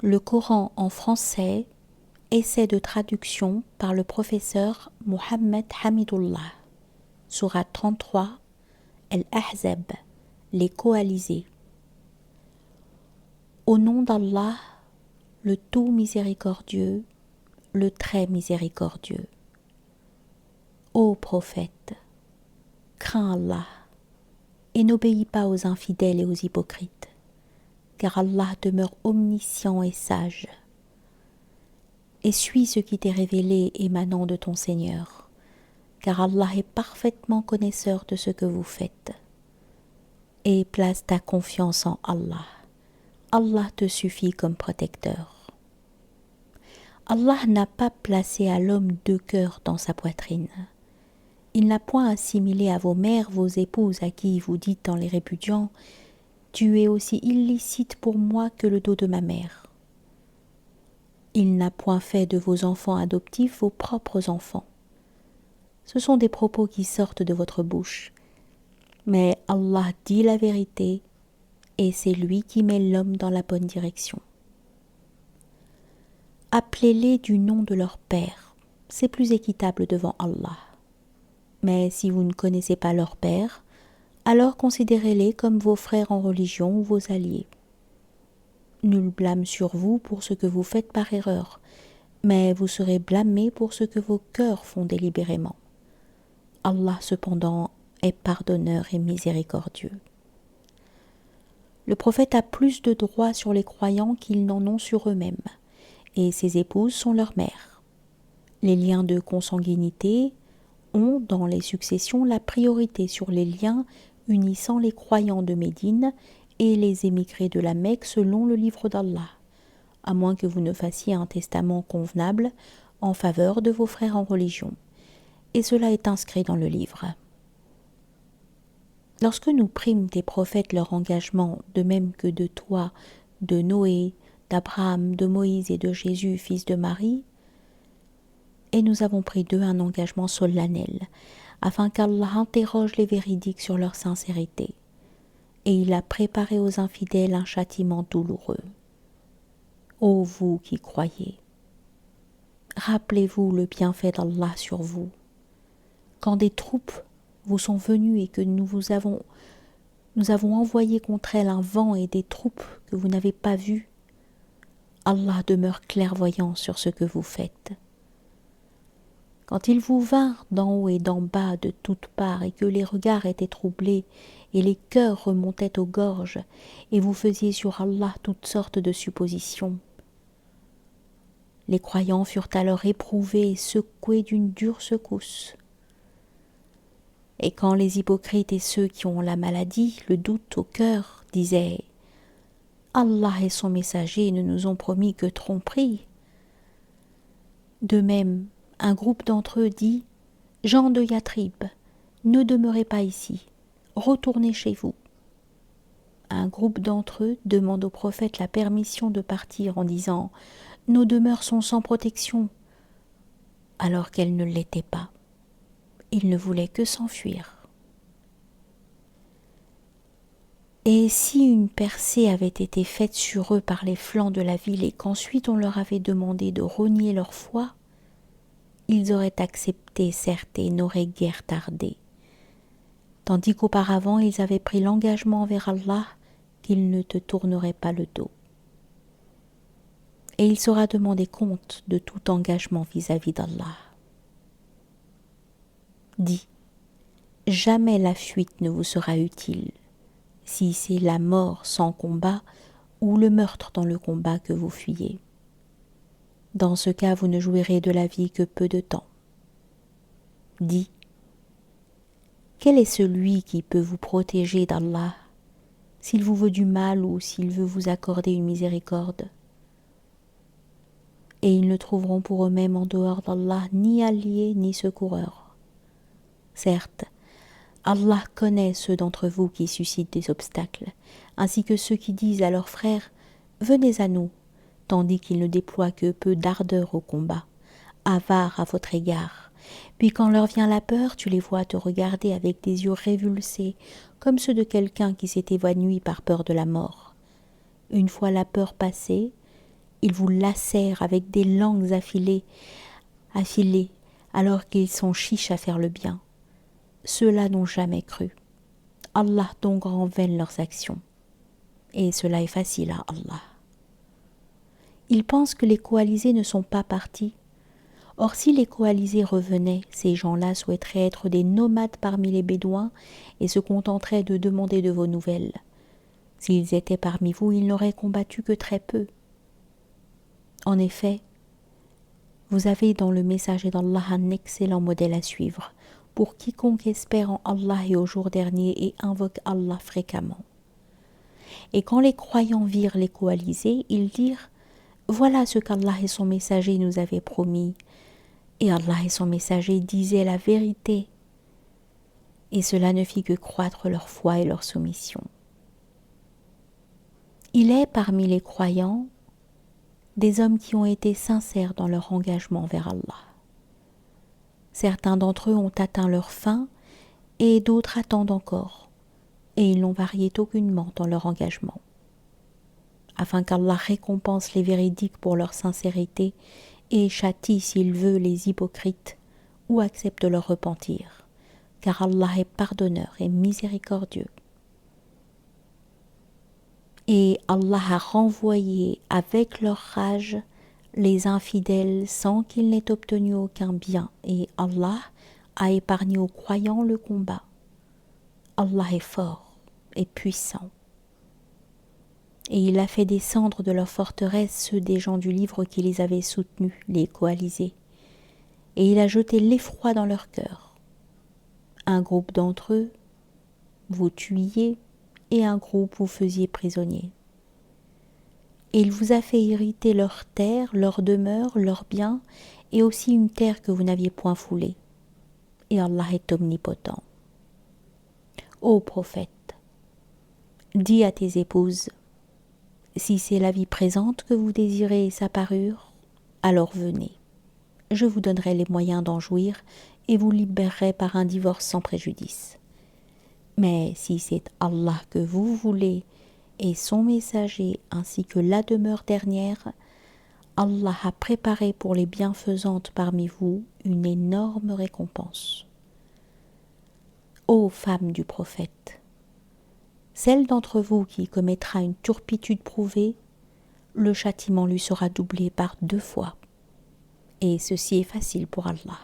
Le Coran en français, essai de traduction par le professeur Mohammed Hamidullah. Sourate 33, Al-Ahzab, les coalisés. Au nom d'Allah, le tout miséricordieux, le très miséricordieux. Ô prophète, crains Allah et n'obéis pas aux infidèles et aux hypocrites, car Allah demeure omniscient et sage. Et suis ce qui t'est révélé émanant de ton Seigneur, car Allah est parfaitement connaisseur de ce que vous faites. Et place ta confiance en Allah. Allah te suffit comme protecteur. Allah n'a pas placé à l'homme deux cœurs dans sa poitrine. Il n'a point assimilé à vos mères vos épouses à qui vous dites en les répudiant « Tu es aussi illicite pour moi que le dos de ma mère ». Il n'a point fait de vos enfants adoptifs vos propres enfants. Ce sont des propos qui sortent de votre bouche. Mais Allah dit la vérité et c'est lui qui met l'homme dans la bonne direction. Appelez-les du nom de leur père, c'est plus équitable devant Allah. Mais si vous ne connaissez pas leur père, alors considérez-les comme vos frères en religion ou vos alliés. Nul blâme sur vous pour ce que vous faites par erreur, mais vous serez blâmés pour ce que vos cœurs font délibérément. Allah cependant est pardonneur et miséricordieux. Le prophète a plus de droits sur les croyants qu'ils n'en ont sur eux-mêmes, et ses épouses sont leurs mères. Les liens de consanguinité ont, dans les successions, la priorité sur les liens unissant les croyants de Médine et les émigrés de la Mecque selon le livre d'Allah, à moins que vous ne fassiez un testament convenable en faveur de vos frères en religion. Et cela est inscrit dans le livre. Lorsque nous prîmes des prophètes leur engagement, de même que de toi, de Noé, d'Abraham, de Moïse et de Jésus, fils de Marie, et nous avons pris d'eux un engagement solennel, afin qu'Allah interroge les véridiques sur leur sincérité, et il a préparé aux infidèles un châtiment douloureux. Ô vous qui croyez, rappelez-vous le bienfait d'Allah sur vous. Quand des troupes vous sont venues et que nous avons envoyé contre elles un vent et des troupes que vous n'avez pas vues, Allah demeure clairvoyant sur ce que vous faites. Quand ils vous vinrent d'en haut et d'en bas de toutes parts et que les regards étaient troublés et les cœurs remontaient aux gorges et vous faisiez sur Allah toutes sortes de suppositions, les croyants furent alors éprouvés et secoués d'une dure secousse. Et quand les hypocrites et ceux qui ont la maladie, le doute au cœur, disaient « Allah et son messager ne nous ont promis que tromperie », de même, un groupe d'entre eux dit « Gens de Yatrib, ne demeurez pas ici, retournez chez vous. » Un groupe d'entre eux demande au prophète la permission de partir en disant « Nos demeures sont sans protection », alors qu'elles ne l'étaient pas. Ils ne voulaient que s'enfuir. Et si une percée avait été faite sur eux par les flancs de la ville et qu'ensuite on leur avait demandé de renier leur foi, ils auraient accepté, certes, et n'auraient guère tardé, tandis qu'auparavant ils avaient pris l'engagement envers Allah qu'ils ne te tourneraient pas le dos. Et il sera demandé compte de tout engagement vis-à-vis d'Allah. Dis, jamais la fuite ne vous sera utile, si c'est la mort sans combat ou le meurtre dans le combat que vous fuyez. Dans ce cas, vous ne jouirez de la vie que peu de temps. Dis, quel est celui qui peut vous protéger d'Allah, s'il vous veut du mal ou s'il veut vous accorder une miséricorde? Et ils ne trouveront pour eux-mêmes en dehors d'Allah ni alliés ni secoureurs. Certes, Allah connaît ceux d'entre vous qui suscitent des obstacles, ainsi que ceux qui disent à leurs frères « Venez à nous », tandis qu'ils ne déploient que peu d'ardeur au combat, avares à votre égard. Puis quand leur vient la peur, tu les vois te regarder avec des yeux révulsés, comme ceux de quelqu'un qui s'est évanoui par peur de la mort. Une fois la peur passée, Ils vous lacèrent avec des langues affilées, alors qu'ils sont chiches à faire le bien. Ceux-là n'ont jamais cru. Allah donc rend vaines leurs actions. Et cela est facile à Allah. Ils pensent que les coalisés ne sont pas partis. Or, si les coalisés revenaient, ces gens-là souhaiteraient être des nomades parmi les Bédouins et se contenteraient de demander de vos nouvelles. S'ils étaient parmi vous, ils n'auraient combattu que très peu. En effet, vous avez dans le messager d'Allah un excellent modèle à suivre pour quiconque espère en Allah et au jour dernier et invoque Allah fréquemment. Et quand les croyants virent les coalisés, ils dirent « Voilà ce qu'Allah et son messager nous avaient promis. » Et Allah et son messager disaient la vérité. Et cela ne fit que croître leur foi et leur soumission. Il est parmi les croyants des hommes qui ont été sincères dans leur engagement vers Allah. Certains d'entre eux ont atteint leur fin et d'autres attendent encore, et ils n'ont varié aucunement dans leur engagement. Afin qu'Allah récompense les véridiques pour leur sincérité et châtie s'il veut les hypocrites ou accepte leur repentir, car Allah est pardonneur et miséricordieux. Et Allah a renvoyé avec leur rage les infidèles sans qu'ils n'aient obtenu aucun bien, et Allah a épargné aux croyants le combat. Allah est fort et puissant. Et il a fait descendre de leur forteresse ceux des gens du livre qui les avaient soutenus, les coalisés. Et il a jeté l'effroi dans leur cœur. Un groupe d'entre eux, vous tuiez, et un groupe vous faisiez prisonniers. Et il vous a fait hériter leur terre, leur demeure, leurs biens, et aussi une terre que vous n'aviez point foulée. Et Allah est omnipotent. Ô prophète, dis à tes épouses, si c'est la vie présente que vous désirez et sa parure, alors venez. Je vous donnerai les moyens d'en jouir et vous libérerai par un divorce sans préjudice. Mais si c'est Allah que vous voulez et son messager ainsi que la demeure dernière, Allah a préparé pour les bienfaisantes parmi vous une énorme récompense. Ô femmes du prophète, celle d'entre vous qui commettra une turpitude prouvée, le châtiment lui sera doublé par 2 fois. Et ceci est facile pour Allah.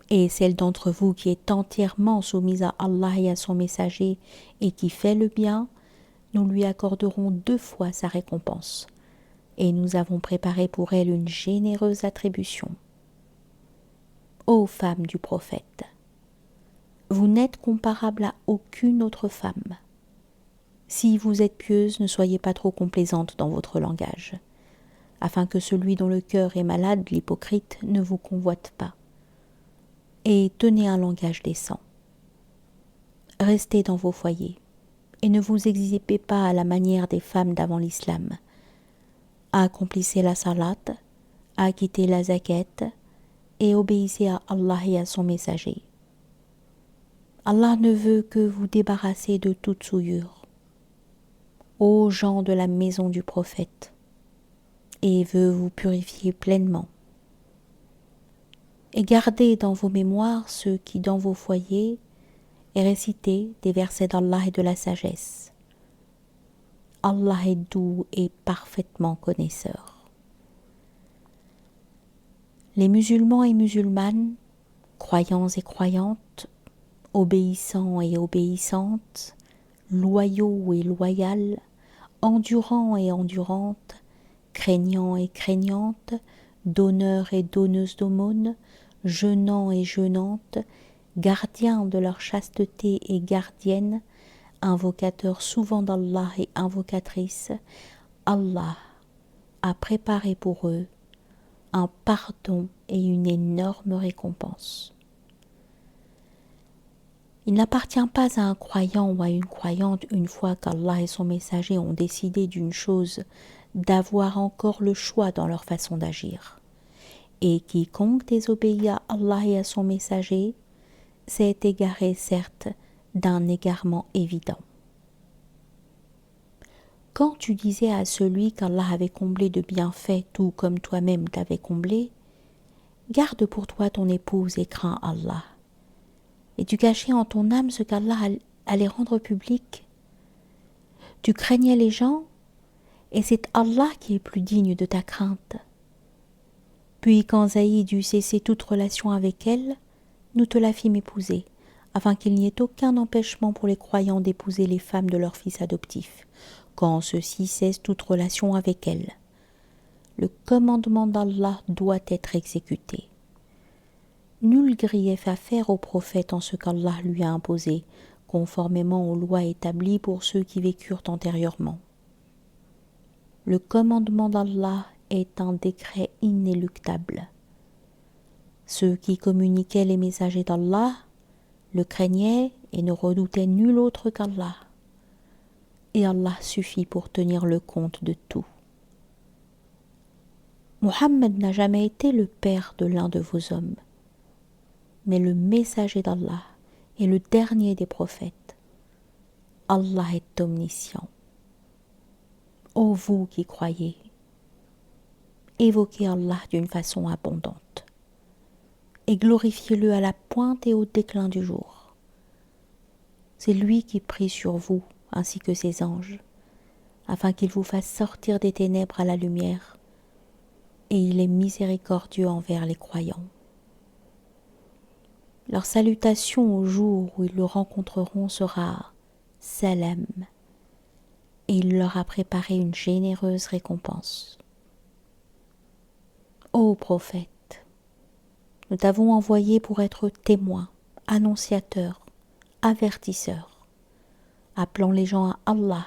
Et celle d'entre vous qui est entièrement soumise à Allah et à son messager et qui fait le bien, nous lui accorderons 2 fois sa récompense. Et nous avons préparé pour elle une généreuse attribution. Ô femmes du prophète, vous n'êtes comparable à aucune autre femme. Si vous êtes pieuse, ne soyez pas trop complaisante dans votre langage, afin que celui dont le cœur est malade, l'hypocrite, ne vous convoite pas. Et tenez un langage décent. Restez dans vos foyers, et ne vous exhibez pas à la manière des femmes d'avant l'islam. Accomplissez la salat, acquittez la zakat, et obéissez à Allah et à son messager. Allah ne veut que vous débarrasser de toute souillure, ô gens de la maison du prophète, et veut vous purifier pleinement. Et gardez dans vos mémoires ceux qui dans vos foyers et récitez des versets d'Allah et de la sagesse. Allah est doux et parfaitement connaisseur. Les musulmans et musulmanes, croyants et croyantes, obéissants et obéissantes, loyaux et loyales, endurants et endurantes, craignants et craignantes, donneurs et donneuses d'aumône, jeûnants et jeûnantes, gardiens de leur chasteté et gardiennes, invocateurs souvent d'Allah et invocatrices, Allah a préparé pour eux un pardon et une énorme récompense. Il n'appartient pas à un croyant ou à une croyante, une fois qu'Allah et son messager ont décidé d'une chose, d'avoir encore le choix dans leur façon d'agir. Et quiconque désobéit à Allah et à son messager s'est égaré, certes, d'un égarement évident. quand tu disais à celui qu'Allah avait comblé de bienfaits tout comme toi-même t'avais comblé, garde pour toi ton épouse et crains Allah. Et tu cachais en ton âme ce qu'Allah allait rendre public. Tu craignais les gens, et c'est Allah qui est plus digne de ta crainte. Puis quand Zaïd eut cessé toute relation avec elle, nous te la fîmes épouser, afin qu'il n'y ait aucun empêchement pour les croyants d'épouser les femmes de leurs fils adoptifs, quand ceux-ci cessent toute relation avec elles. Le commandement d'Allah doit être exécuté. Nul grief à faire au prophète en ce qu'Allah lui a imposé, conformément aux lois établies pour ceux qui vécurent antérieurement. Le commandement d'Allah est un décret inéluctable. Ceux qui communiquaient les messagers d'Allah le craignaient et ne redoutaient nul autre qu'Allah. Et Allah suffit pour tenir le compte de tout. Muhammad n'a jamais été le père de l'un de vos hommes, mais le messager d'Allah est le dernier des prophètes. Allah est omniscient. Ô vous qui croyez, évoquez Allah d'une façon abondante et glorifiez-le à la pointe et au déclin du jour. C'est lui qui prie sur vous ainsi que ses anges, afin qu'il vous fasse sortir des ténèbres à la lumière, et il est miséricordieux envers les croyants. Leur salutation au jour où ils le rencontreront sera « Salam » et il leur a préparé une généreuse récompense. Ô prophète, nous t'avons envoyé pour être témoin, annonciateur, avertisseur, appelant les gens à Allah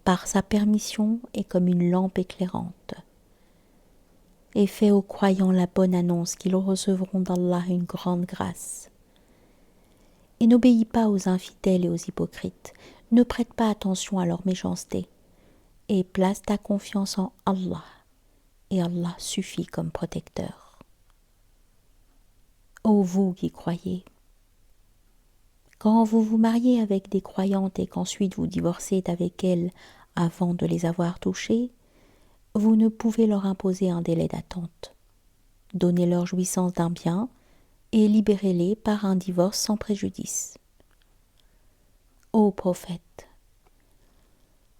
par sa permission et comme une lampe éclairante. Et fais aux croyants la bonne annonce qu'ils recevront d'Allah une grande grâce. Et n'obéis pas aux infidèles et aux hypocrites, ne prête pas attention à leur méchanceté, et place ta confiance en Allah, et Allah suffit comme protecteur. Ô vous qui croyez, quand vous vous mariez avec des croyantes et qu'ensuite vous divorcez avec elles avant de les avoir touchées, vous ne pouvez leur imposer un délai d'attente. Donnez-leur jouissance d'un bien et libérez-les par un divorce sans préjudice. Ô prophète,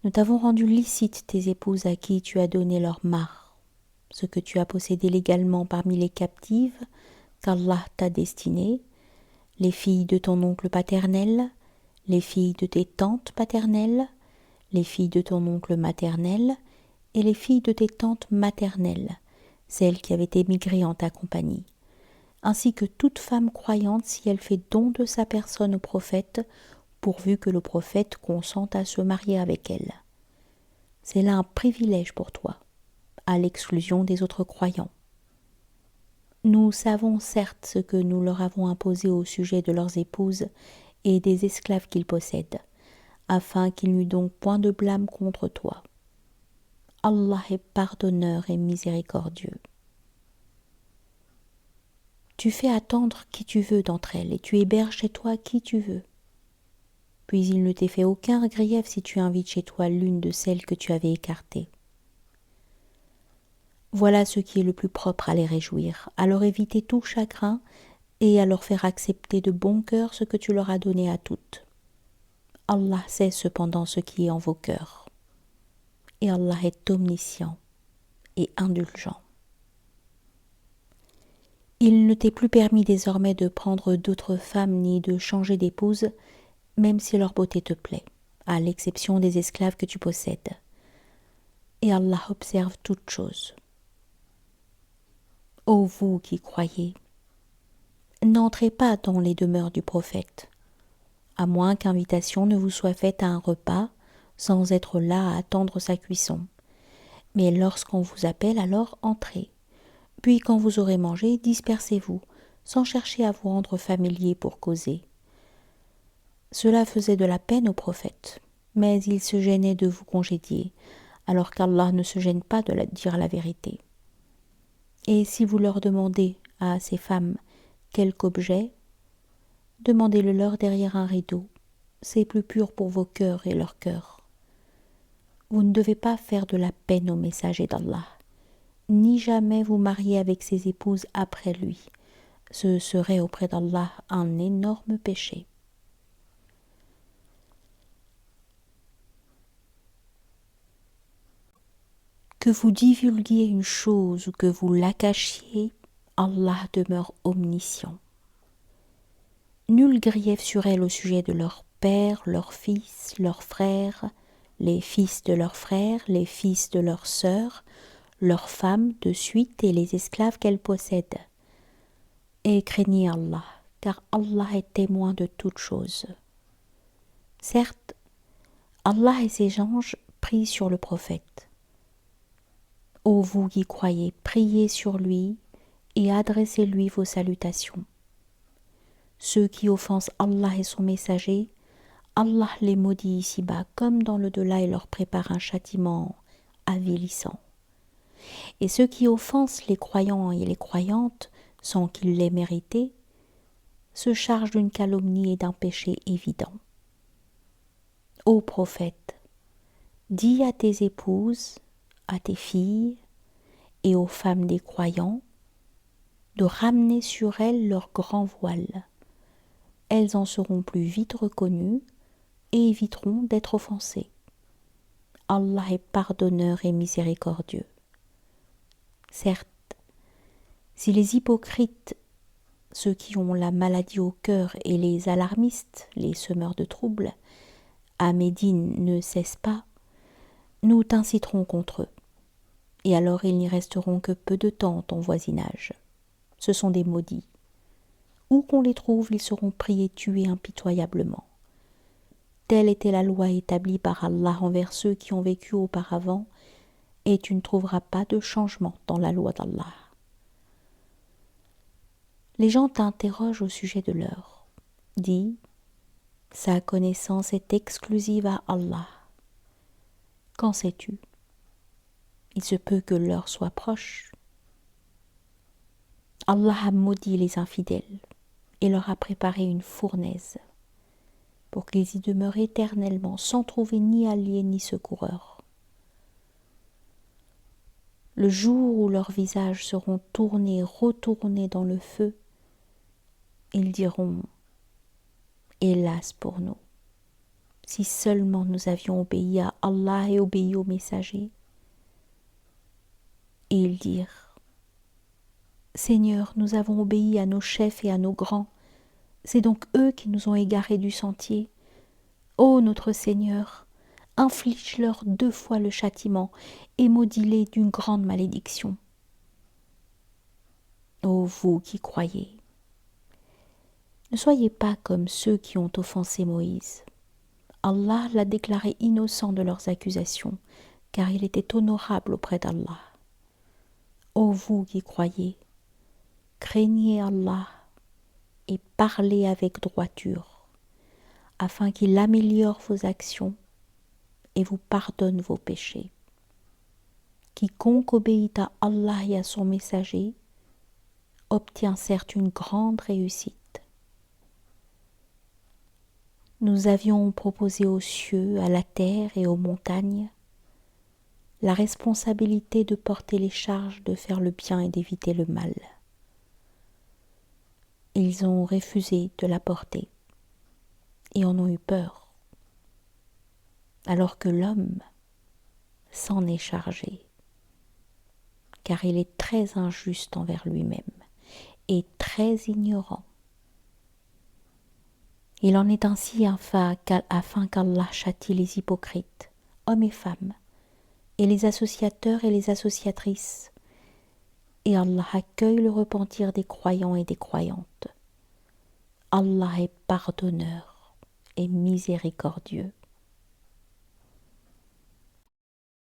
nous t'avons rendu licite tes épouses à qui tu as donné leur mar, ce que tu as possédé légalement parmi les captives qu'Allah t'a destinées, les filles de ton oncle paternel, les filles de tes tantes paternelles, les filles de ton oncle maternel et les filles de tes tantes maternelles, celles qui avaient émigré en ta compagnie, ainsi que toute femme croyante si elle fait don de sa personne au prophète, pourvu que le prophète consente à se marier avec elle. C'est là un privilège pour toi, à l'exclusion des autres croyants. Nous savons certes ce que nous leur avons imposé au sujet de leurs épouses et des esclaves qu'ils possèdent, afin qu'il n'y eût donc point de blâme contre toi. Allah est pardonneur et miséricordieux. Tu fais attendre qui tu veux d'entre elles et tu héberges chez toi qui tu veux. Puis il ne t'est fait aucun grief si tu invites chez toi l'une de celles que tu avais écartées. Voilà ce qui est le plus propre à les réjouir, à leur éviter tout chagrin et à leur faire accepter de bon cœur ce que tu leur as donné à toutes. Allah sait cependant ce qui est en vos cœurs. Et Allah est omniscient et indulgent. Il ne t'est plus permis désormais de prendre d'autres femmes ni de changer d'épouse, même si leur beauté te plaît, à l'exception des esclaves que tu possèdes. Et Allah observe toutes choses. Ô vous qui croyez, n'entrez pas dans les demeures du prophète, à moins qu'invitation ne vous soit faite à un repas, sans être là à attendre sa cuisson. Mais lorsqu'on vous appelle, alors entrez. Puis quand vous aurez mangé, dispersez-vous, sans chercher à vous rendre familier pour causer. Cela faisait de la peine au prophète, mais il se gênait de vous congédier, alors qu'Allah ne se gêne pas de dire la vérité. Et si vous leur demandez à ces femmes quelque objet, demandez-le leur derrière un rideau, c'est plus pur pour vos cœurs et leurs cœurs. Vous ne devez pas faire de la peine au messager d'Allah, ni jamais vous marier avec ses épouses après lui. Ce serait auprès d'Allah un énorme péché. Que vous divulguiez une chose ou que vous la cachiez, Allah demeure omniscient. Nul grief sur elles au sujet de leurs pères, leurs fils, leurs frères, les fils de leurs frères, les fils de leurs sœurs, leurs femmes de suite et les esclaves qu'elles possèdent. Et craignez Allah, car Allah est témoin de toutes choses. Certes, Allah et ses anges prient sur le prophète. Ô vous qui croyez, priez sur lui et adressez-lui vos salutations. Ceux qui offensent Allah et son messager, Allah les maudit ici-bas comme dans l'au-delà et leur prépare un châtiment avilissant. Et ceux qui offensent les croyants et les croyantes sans qu'ils l'aient mérité, se chargent d'une calomnie et d'un péché évident. Ô prophète, dis à tes épouses, à tes filles et aux femmes des croyants de ramener sur elles leur grand voile. Elles en seront plus vite reconnues et éviteront d'être offensées. Allah est pardonneur et miséricordieux. Certes, si les hypocrites, ceux qui ont la maladie au cœur et les alarmistes, les semeurs de troubles, à Médine ne cessent pas, nous t'inciterons contre eux, et alors ils n'y resteront que peu de temps en ton voisinage. Ce sont des maudits. Où qu'on les trouve, ils seront pris et tués impitoyablement. Telle était la loi établie par Allah envers ceux qui ont vécu auparavant, et tu ne trouveras pas de changement dans la loi d'Allah. Les gens t'interrogent au sujet de l'heure. Dis, sa connaissance est exclusive à Allah. Qu'en sais-tu? Il se peut que l'heure soit proche. Allah a maudit les infidèles et leur a préparé une fournaise pour qu'ils y demeurent éternellement sans trouver ni alliés ni secoureurs. Le jour où leurs visages seront tournés et retournés dans le feu, ils diront « Hélas pour nous, si seulement nous avions obéi à Allah et obéi aux messagers. » Et ils dirent « Seigneur, nous avons obéi à nos chefs et à nos grands, c'est donc eux qui nous ont égarés du sentier. Ô notre Seigneur, inflige-leur 2 fois le châtiment et maudis-les d'une grande malédiction. Ô vous qui croyez, ne soyez pas comme ceux qui ont offensé Moïse. Allah l'a déclaré innocent de leurs accusations, car il était honorable auprès d'Allah. Ô vous qui croyez, craignez Allah et parlez avec droiture, afin qu'il améliore vos actions et vous pardonne vos péchés. Quiconque obéit à Allah et à son messager obtient certes une grande réussite. Nous avions proposé aux cieux, à la terre et aux montagnes la responsabilité de porter les charges de faire le bien et d'éviter le mal. Ils ont refusé de la porter et en ont eu peur, alors que l'homme s'en est chargé, car il est très injuste envers lui-même et très ignorant. Il en est ainsi afin qu'Allah châtie les hypocrites, hommes et femmes, et les associateurs et les associatrices, et Allah accueille le repentir des croyants et des croyantes. Allah est pardonneur et miséricordieux.